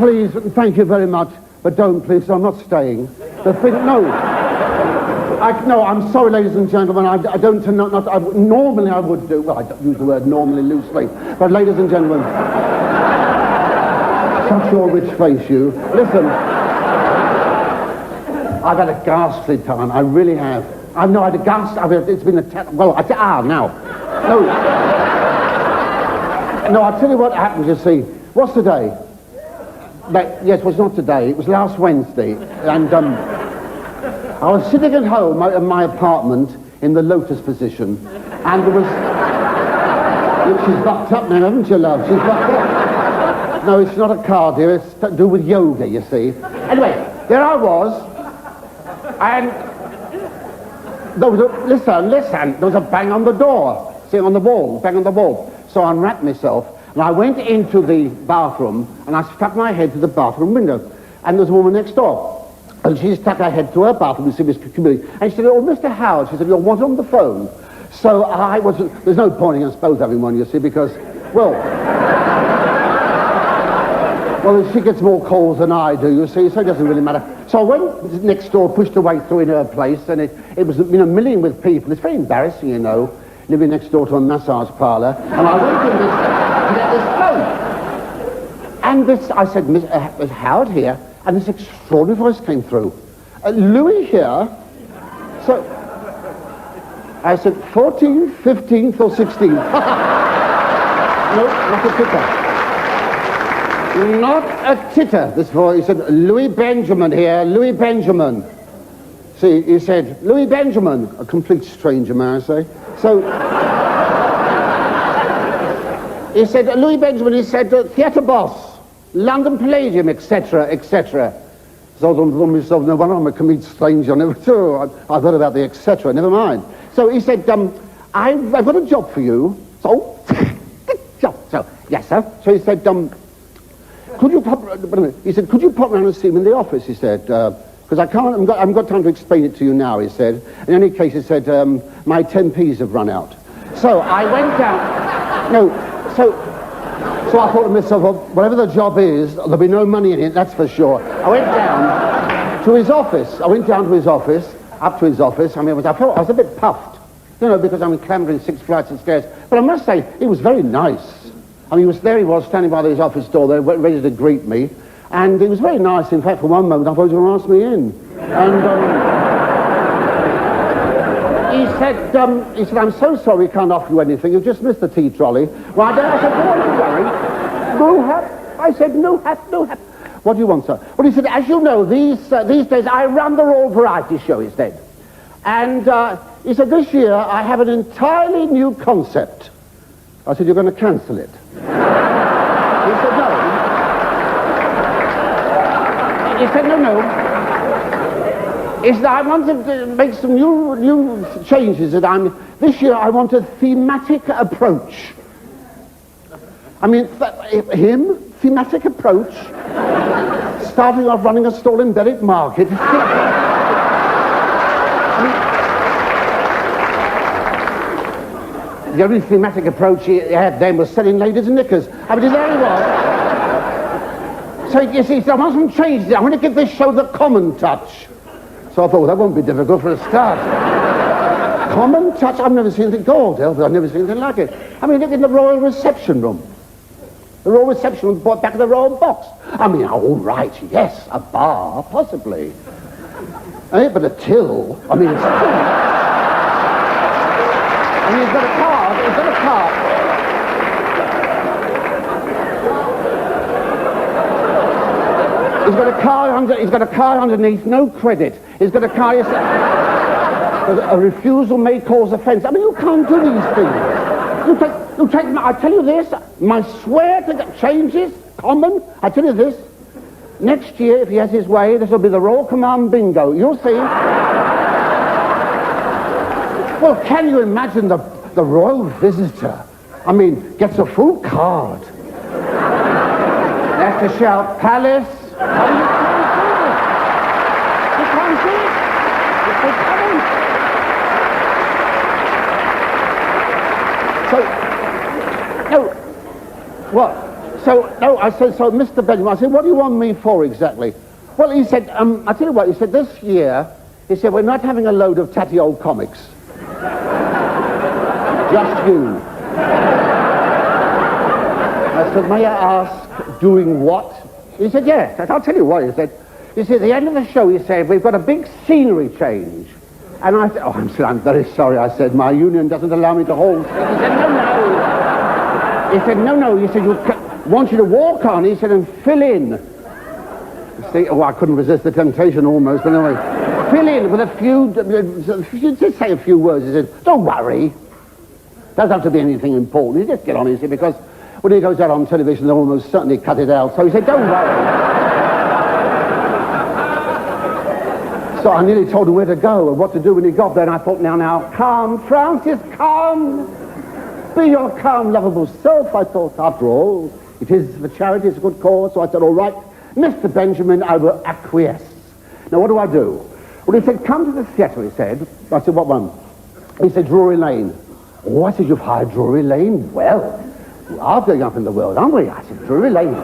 please, thank you very much, but don't, please, I'm not staying. The thing, no. No, I'm sorry, ladies and gentlemen, I don't, normally I would do, well, I don't use the word normally loosely, but ladies and gentlemen, shut your rich face, you. Listen, I've had a ghastly time, I really have. No, I had a it's been now. No, I'll tell you what happened, you see. What's today? Yes, it was not today, it was last Wednesday, and I was sitting at home in my apartment in the lotus position, and there was... She's bucked up now, haven't you, love? She's bucked up. No, it's not a car, dear, it's to do with yoga, you see. Anyway, there I was, and there was listen, there was a bang on the door, see, on the wall, bang on the wall. So I unwrapped myself, and I went into the bathroom, and I stuck my head to the bathroom window, and there was a woman next door. And she stuck her head to her bathroom, and she said, "Oh, Mr. Howard," she said, "you're what on the phone?" So I wasn't, there's no point against both everyone, you see, because, well, she gets more calls than I do, you see, so it doesn't really matter. So I went next door, pushed her way through in her place, and it was, milling with people. It's very embarrassing, living next door to a massage parlour, and I went in to get this phone. And I said, Miss Howard here, and this extraordinary voice came through. Louis here? So, I said, 14th, 15th, or 16th? No, not a titter. Not a titter, this voice. He said, Louis Benjamin here, Louis Benjamin. See, he said, Louis Benjamin, a complete stranger, may I say. So, he said, Louis Benjamin, he said, theatre boss, London Palladium, etc., etc. So I thought to myself, no wonder I'm a complete stranger. I thought about the etc., never mind. So he said, I've got a job for you. So, so, yes, sir. So he said, could you pop round and see me in the office, he said, because I haven't got time to explain it to you now, he said. In any case, he said, my 10p's have run out. So I went down, so I thought to myself, well, whatever the job is, there'll be no money in it, that's for sure. I went down to his office. Up to his office. I mean, I was a bit puffed, because I'm clambering 6 flights of stairs. But I must say, he was very nice. I mean, he was standing by his office door there, ready to greet me. And he was very nice. In fact, for one moment, I thought he was going to ask me in. And he said, I'm so sorry we can't offer you anything. You've just missed the tea trolley. Well, I said, don't worry. No hat. I said, no hat. What do you want, sir? Well, he said, as you know, these days I run the Royal Variety Show, he said. And he said, this year I have an entirely new concept. I said, you're going to cancel it. He said, no. He said, no. He said, I want to make some new changes. This year I want a thematic approach. I mean, thematic approach, starting off running a stall in Berwick Market. The only thematic approach he had then was selling ladies' knickers. I mean, there he was. So you see, I want some changes. I want to give this show the common touch. So I thought, well, that won't be difficult for a start. Common touch? I've never seen anything, God help it, I've never seen anything like it. I mean, look in the Royal Reception Room. The Royal Reception Room brought back of the Royal Box. I mean, all right, yes, a bar, possibly. But a till, I mean, it's... I mean, he's got a car. He's got a car underneath, no credit. He's got a car, a refusal may cause offence. I mean, you can't do these things. You take, I tell you this, my swear to changes, common, I tell you this, next year, if he has his way, this will be the Royal Command Bingo. You'll see. Well, can you imagine the royal visitor? I mean, gets a full card. They have to shout, Palace. I mean, you can't do it. It's coming. So, no, what? no, I said, so Mr. Benjamin, I said, what do you want me for exactly? Well, he said, I tell you what, he said, this year, he said, we're not having a load of tatty old comics. Just you. I said, may I ask, doing what? He said, yes. I said, I'll tell you what, he said. He said, at the end of the show, he said, we've got a big scenery change. And I said, I'm very sorry, I said, my union doesn't allow me to hold. He said, no. He said, no. He said, want you to walk on, he said, and fill in. See, I couldn't resist the temptation almost, but anyway. Fill in with a few, just say a few words. He said, don't worry. Doesn't have to be anything important. You just get on, he said, because when he goes out on television, they'll almost certainly cut it out. So he said, don't worry. So I nearly told him where to go and what to do when he got there, and I thought, now, calm, Francis, calm. Be your calm, lovable self, I thought. After all, it is for charity, it's a good cause. So I said, all right, Mr. Benjamin, I will acquiesce. Now, what do I do? Well, he said, come to the theatre, he said. I said, what one? He said, Drury Lane. Oh, I said, you've hired Drury Lane? Well, we are going up in the world, aren't we? I said, Drury Lane.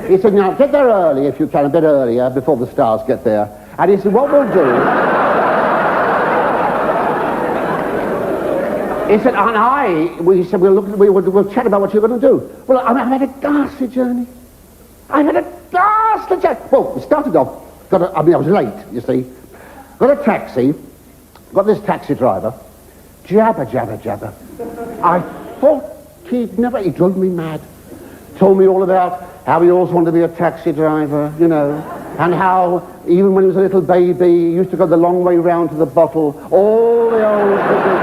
He said, now, get there early, if you can, a bit earlier, before the stars get there. And he said, what we'll do... He said, he said, we'll chat about what you're going to do. Well, I've had a ghastly journey. I've had a ghastly journey. Well, we started off, I was late, you see. Got a taxi, got this taxi driver, jabber. I thought he drove me mad. Told me all about how he always wanted to be a taxi driver, you know, and how even when he was a little baby, he used to go the long way round to the bottle, all the old things.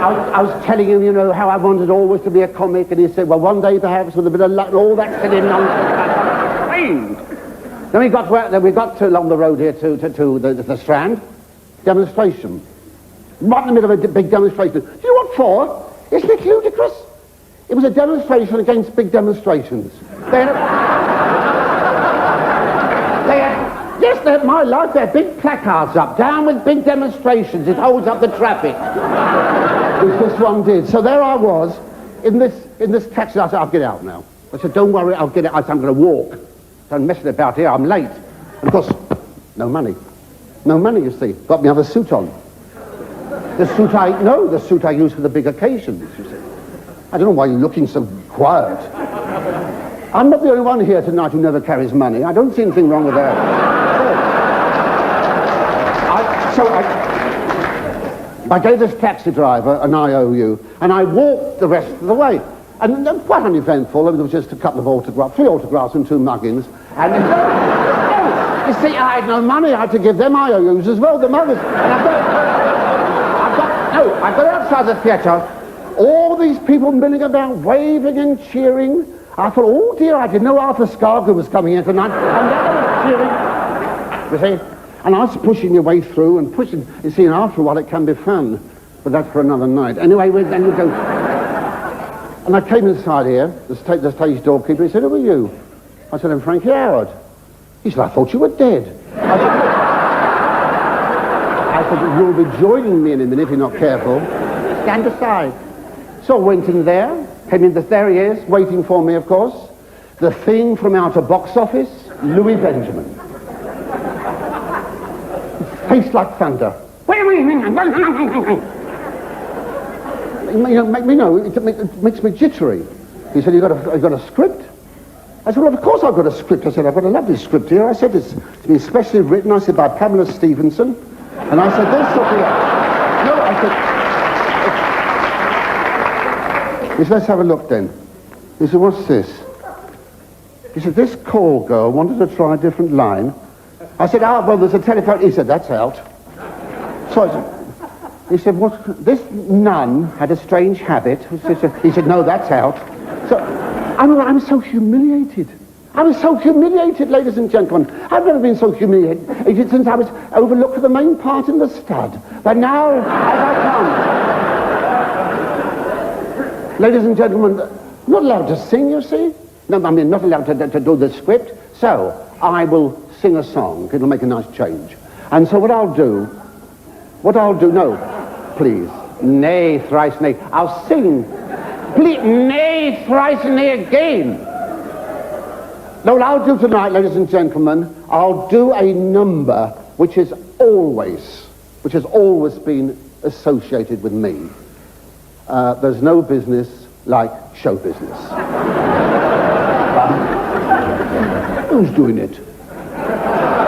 I was telling him, you know, how I wanted always to be a comic, and he said, well, one day perhaps with a bit of luck and all that silly nonsense. Then we got to along the road here to the Strand, demonstration. Right in the middle of a big demonstration. Do you know what for? Isn't it ludicrous? It was a demonstration against big demonstrations. Yes, my life, there are big placards up, down with big demonstrations, it holds up the traffic. Which this one did. So there I was, in this taxi. I said, I'll get out now. I said, don't worry, I'll get out. I said, I'm going to walk. Don't mess about here, I'm late. And of course, no money. No money, you see. Got me another suit on. The suit I use for the big occasions, you see. I don't know why you're looking so quiet. I'm not the only one here tonight who never carries money. I don't see anything wrong with that. I gave this taxi driver an IOU, and I walked the rest of the way. And quite uneventful. There was just a couple of autographs, 3 autographs and 2 muggins. And you see, I had no money. I had to give them IOUs as well, the muggins. And I got outside the theatre. All these people milling about, waving and cheering. I thought, oh dear, I didn't know Arthur Scargill was coming in tonight. And that was cheering. You see? And I was pushing your way through and pushing. You see, and after a while it can be fun. But that's for another night. Anyway, then we go. And I came inside here, the stage doorkeeper. He said, who are you? I said, I'm Frankie Howerd. He said, I thought you were dead. I said, you'll be joining me in a minute if you're not careful. Stand aside. So I went in there, came in, there he is, waiting for me, of course. The Thing from Outer Box Office, Louis Benjamin. Face like thunder. It makes me jittery. He said, you got a script? I said, well, of course I've got a script. I said, I've got a lovely script here. I said, it's been specially written, I said, by Pamela Stevenson. And I said, this will be it. No, I said, he said, let's have a look then. He said, what's this? He said, this call girl wanted to try a different line. I said, well, there's a telephone. He said, that's out. So I said, he said, what? This nun had a strange habit. He said, no, that's out. So I'm so humiliated. I was so humiliated, ladies and gentlemen. I've never been so humiliated since I was overlooked for the main part in the stud. But now, as I come. Ladies and gentlemen, not allowed to sing, you see? No, I mean, not allowed to do the script. So I will sing a song. It'll make a nice change. And so what I'll do, no, please, nay, thrice nay, I'll sing Please, nay, thrice nay again. No, what I'll do tonight, ladies and gentlemen, I'll do a number which has always been associated with me. There's no business like show business. Who's doing it?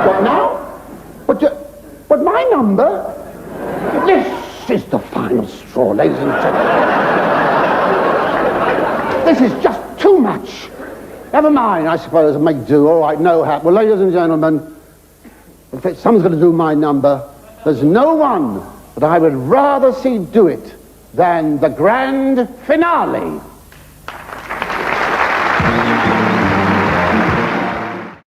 What now? But my number? This is the final straw, ladies and gentlemen. This is just too much. Never mind, I suppose, make do. All right, no hat. Well, ladies and gentlemen, if someone's going to do my number, there's no one that I would rather see do it than the grand finale.